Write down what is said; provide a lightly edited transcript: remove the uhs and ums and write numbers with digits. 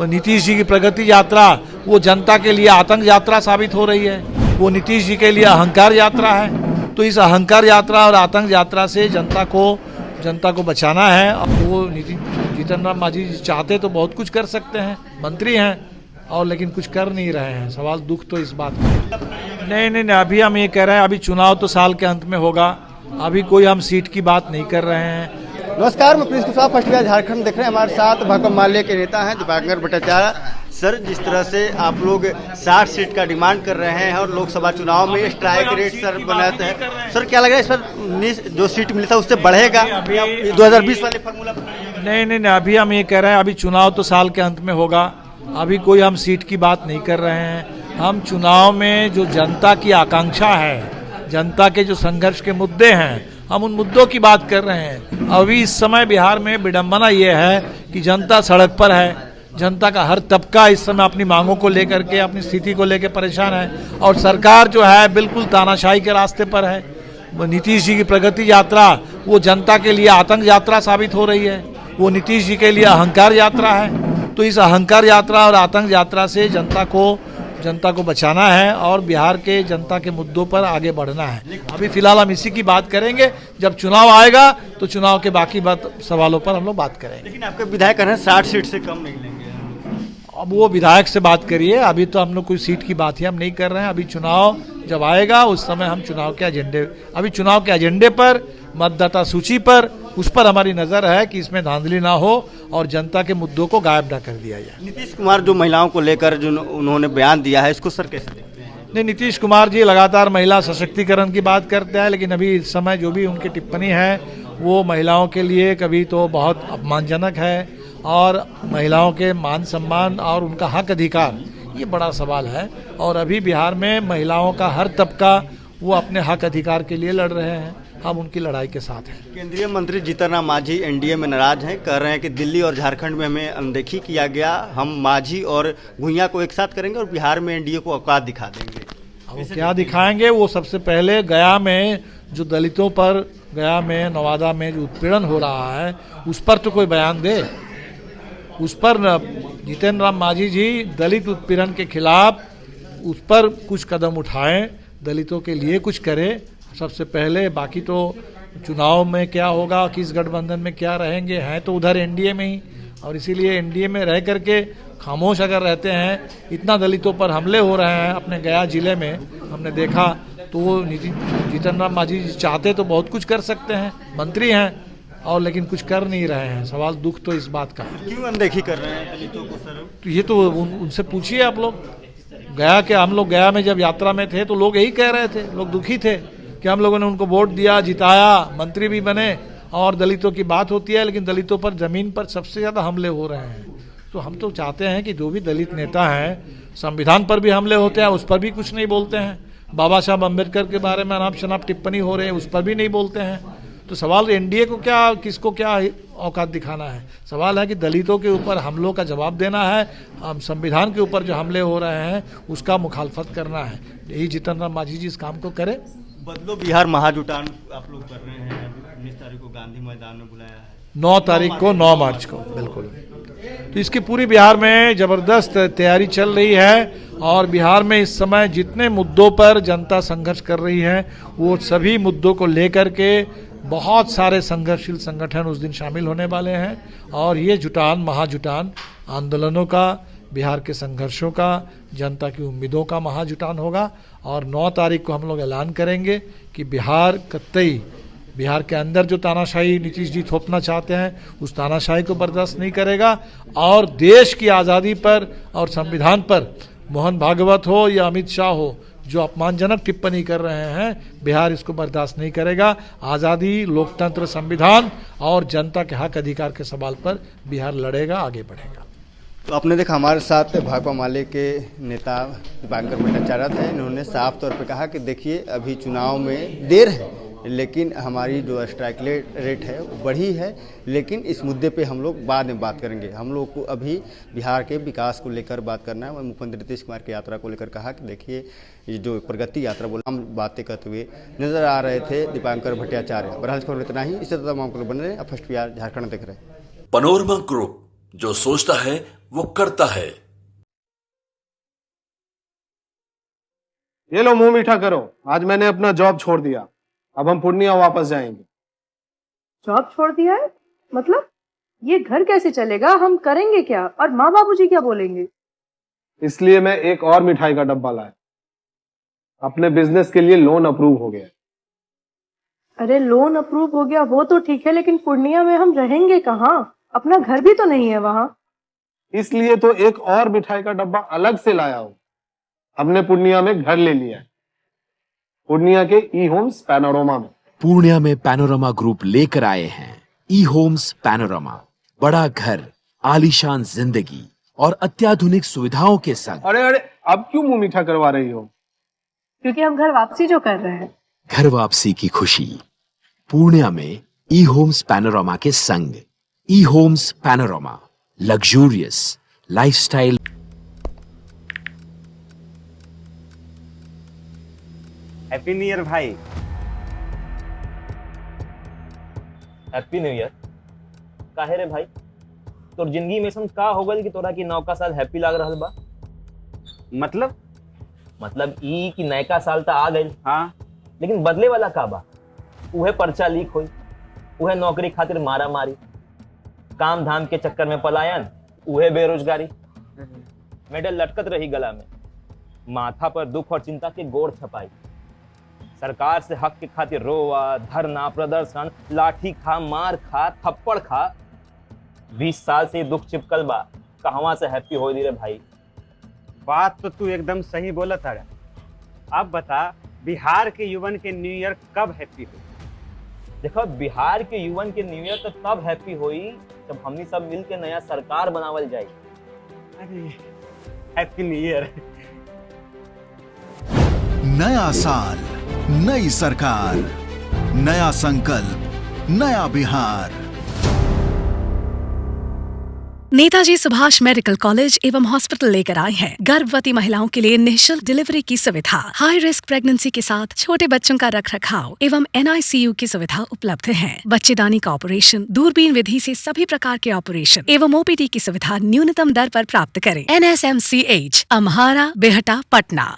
नीतीश जी की प्रगति यात्रा वो जनता के लिए आतंक यात्रा साबित हो रही है। वो नीतीश जी के लिए अहंकार यात्रा है। तो इस अहंकार यात्रा और आतंक यात्रा से जनता को बचाना है। वो जीतन राम मांझी जी चाहते तो बहुत कुछ कर सकते हैं, मंत्री हैं, और लेकिन कुछ कर नहीं रहे हैं। सवाल दुख तो इस बात का नहीं, अभी हम ये कह रहे हैं, अभी चुनाव तो साल के अंत में होगा, अभी कोई हम सीट की बात नहीं कर रहे हैं। नमस्कार, मैं प्रिंस कुशवाहा, फर्स्ट बिहार झारखंड देख रहे हैं। हमारे साथ भाकपा माले के नेता हैं दीपांकर भट्टाचार्य। सर, जिस तरह से आप लोग 60 सीट का डिमांड कर रहे हैं और लोकसभा चुनाव में स्ट्राइक रेट सर बनाते हैं, सर क्या लग रहा है इस पर जो सीट मिली था उससे बढ़ेगा 2020 वाले फार्मूला? नहीं, अभी हम ये कह रहे हैं, अभी चुनाव तो साल के अंत में होगा, अभी कोई हम सीट की बात नहीं कर रहे हैं। हम चुनाव में जो जनता की आकांक्षा है, जनता के जो संघर्ष के मुद्दे हैं, हम उन मुद्दों की बात कर रहे हैं। अभी इस समय बिहार में विडंबना ये है कि जनता सड़क पर है। जनता का हर तबका इस समय अपनी मांगों को लेकर के, अपनी स्थिति को लेकर परेशान है, और सरकार जो है बिल्कुल तानाशाही के रास्ते पर है। नीतीश जी की प्रगति यात्रा वो जनता के लिए आतंक यात्रा साबित हो रही है। वो नीतीश जी के लिए अहंकार यात्रा है। तो इस अहंकार यात्रा और आतंक यात्रा से जनता को बचाना है और बिहार के जनता के मुद्दों पर आगे बढ़ना है। अभी फिलहाल हम इसी की बात करेंगे। जब चुनाव आएगा तो चुनाव के बाकी सवालों पर हम लोग बात करेंगे। लेकिन आपके विधायक कह रहे हैं 60 सीट से कम नहीं लेंगे। अब वो विधायक से बात करिए, अभी तो हम लोग कोई सीट की बात ही हम नहीं कर रहे हैं। अभी चुनाव जब आएगा उस समय हम चुनाव के एजेंडे पर, मतदाता सूची पर, उस पर हमारी नजर है कि इसमें धांधली ना हो और जनता के मुद्दों को गायब ना कर दिया जाए। नीतीश कुमार जो महिलाओं को लेकर जो उन्होंने बयान दिया है, इसको सर कैसे देखते हैं? नहीं, नीतीश कुमार जी लगातार महिला सशक्तिकरण की बात करते हैं, लेकिन अभी इस समय जो भी उनकी टिप्पणी है वो महिलाओं के लिए कभी तो बहुत अपमानजनक है, और महिलाओं के मान सम्मान और उनका हक अधिकार, ये बड़ा सवाल है। और अभी बिहार में महिलाओं का हर तबका वो अपने हक अधिकार के लिए लड़ रहे हैं। हम उनकी लड़ाई के साथ हैं। केंद्रीय मंत्री जीतन राम मांझी एनडीए में नाराज हैं, कह रहे हैं कि दिल्ली और झारखंड में हमें अनदेखी किया गया, हम मांझी और भुइयां को एक साथ करेंगे और बिहार में एनडीए को औकात दिखा देंगे। वो क्या दिखाएंगे? वो सबसे पहले गया में जो दलितों पर, गया में, नवादा में जो उत्पीड़न हो रहा है उस पर तो कोई बयान दे। उस पर जीतन राम मांझी जी दलित उत्पीड़न के खिलाफ उस पर कुछ कदम उठाएं, दलितों के लिए कुछ करें सबसे पहले। बाकी तो चुनाव में क्या होगा, किस गठबंधन में क्या रहेंगे, हैं तो उधर एनडीए में ही, और इसीलिए एनडीए में रह करके खामोश अगर रहते हैं। इतना दलितों पर हमले हो रहे हैं अपने गया जिले में, हमने देखा। तो वो जीतन राम मांझी जी चाहते तो बहुत कुछ कर सकते हैं, मंत्री हैं, और लेकिन कुछ कर नहीं रहे हैं। सवाल दुख तो इस बात का है। क्यों अनदेखी कर रहे हैं दलितों को सर? तो ये तो उनसे पूछिए आप लोग। हम लोग गया में जब यात्रा में थे तो लोग यही कह रहे थे, लोग दुखी थे कि हम लोगों ने उनको वोट दिया, जिताया, मंत्री भी बने, और दलितों की बात होती है, लेकिन दलितों पर जमीन पर सबसे ज्यादा हमले हो रहे हैं। तो हम तो चाहते हैं कि जो भी दलित नेता हैं, संविधान पर भी हमले होते हैं, उस पर भी कुछ नहीं बोलते हैं। बाबा साहब अम्बेडकर के बारे में अनाप शनाप टिप्पणी हो रहे हैं, उस पर भी नहीं बोलते हैं। तो सवाल एनडीए को क्या, किसको क्या औकात दिखाना है? सवाल है कि दलितों के ऊपर हमलों का जवाब देना है, संविधान के ऊपर जो हमले हो रहे हैं उसका मुखालफत करना है। यही जीतन राम मांझी जी इस काम को करें। बदलो बिहार महाजुटान आप लोग कर रहे हैं, 19 तारीख को गांधी मैदान में बुलाया है, 9 तारीख को, 9 मार्च को, बिल्कुल। तो इसकी पूरी बिहार में जबरदस्त तैयारी चल रही है, और बिहार में इस समय जितने मुद्दों पर जनता संघर्ष कर रही है वो सभी मुद्दों को लेकर के बहुत सारे संघर्षशील संगठन उस दिन शामिल होने वाले हैं। और ये जुटान, महाजुटान आंदोलनों का, बिहार के संघर्षों का, जनता की उम्मीदों का महाजुटान होगा। और 9 तारीख को हम लोग ऐलान करेंगे कि बिहार कतई, बिहार के अंदर जो तानाशाही नीतीश जी थोपना चाहते हैं उस तानाशाही को बर्दाश्त नहीं करेगा, और देश की आज़ादी पर और संविधान पर मोहन भागवत हो या अमित शाह हो जो अपमानजनक टिप्पणी कर रहे हैं, बिहार इसको बर्दाश्त नहीं करेगा। आज़ादी, लोकतंत्र, संविधान और जनता के हक अधिकार के सवाल पर बिहार लड़ेगा, आगे बढ़ेगा। तो आपने देखा हमारे साथ भाकपा माले के नेता दीपांकर भट्टाचार्य थे। इन्होंने साफ तौर पे कहा कि देखिए अभी चुनाव में देर है, लेकिन हमारी जो स्ट्राइक रेट है वो बढ़ी है, लेकिन इस मुद्दे पे हम लोग बाद में बात करेंगे। हम लोग को अभी बिहार के विकास को लेकर बात करना है। मुख्यमंत्री नीतीश कुमार की यात्रा को लेकर कहा कि देखिए ये जो प्रगति यात्रा बोला, हम बातें करते हुए नजर आ रहे थे दीपांकर भट्टाचार्य। बहरहाल खबर इतना ही, इससे तमाम लोग बन रहे हैं। फर्स्ट बिहार झारखंड देख रहे हैं। पनोरमा ग्रुप, जो सोचता है वो करता है। ये लो मुंह मीठा करो, आज मैंने अपना जॉब छोड़ दिया, अब हम पूर्णिया वापस जाएंगे। जॉब छोड़ दिया है? मतलब ये घर कैसे चलेगा? हम करेंगे क्या? और माँ बाबूजी क्या बोलेंगे? इसलिए मैं एक और मिठाई का डब्बा लाया। अपने बिजनेस के लिए लोन अप्रूव हो गया। अरे लोन अप्रूव हो गया वो तो ठीक है, लेकिन पूर्णिया में हम रहेंगे कहाँ? अपना घर भी तो नहीं है वहाँ। इसलिए तो एक और मिठाई का डब्बा अलग से लाया हूं। हमने पूर्णिया में घर ले लिया है, पूर्णिया के ई होम्स पैनोरमा में। पूर्णिया में पैनोरमा ग्रुप लेकर आए हैं ई होम्स पैनोरमा। बड़ा घर, आलीशान जिंदगी और अत्याधुनिक सुविधाओं के संग। अरे अरे, अब क्यों मुंह मीठा करवा रही हो? क्योंकि हम घर वापसी जो कर रहे हैं। घर वापसी की खुशी पूर्णिया में ई होम्स पैनोरमा के संग। ई Homes Panorama, luxurious lifestyle. Happy new year भाई। Happy new year. काहे रे भाई, तोर जिंदगी में ऐसा का हो गइल कि तोरा की नौका साल हैप्पी लाग रहल बा? मतलब ई कि नयका साल त आ गइल, हाँ, लेकिन बदले वाला का बा? उहे पर्चा लीक होई, उहे नौकरी खातिर मारा मारी, काम धाम के चक्कर में पलायन, उहे बेरोजगारी, मेडल लटकत रही गला में, माथा पर दुख और चिंता के गोड़ छपाई, सरकार से हक के खातिर रोवा, धरना, प्रदर्शन, लाठी खा, मार खा, थप्पड़ खा। 20 साल से दुख चिपकल बा, कहवा से हैप्पी हो रे भाई? बात तो तू एकदम सही बोला था। अब बता, बिहार के युवन के न्यू ईयर कब हैप्पी हो? देखो, बिहार के युवन के न्यू ईयर तो तब हैप्पी हुई जब हमनी सब मिल के नया सरकार बनावल जाए। अरे हैप्पी न्यू ईयर। नया साल, नई सरकार, नया संकल्प, नया बिहार। नेताजी सुभाष मेडिकल कॉलेज एवं हॉस्पिटल लेकर आए हैं गर्भवती महिलाओं के लिए निःशुल्क डिलीवरी की सुविधा। हाई रिस्क प्रेगनेंसी के साथ छोटे बच्चों का रखरखाव एवं NICU की सुविधा उपलब्ध है। बच्चेदानी का ऑपरेशन, दूरबीन विधि से सभी प्रकार के ऑपरेशन एवं OPD की सुविधा न्यूनतम दर पर प्राप्त करें। NSMCH, अम्हारा, बेहटा, पटना।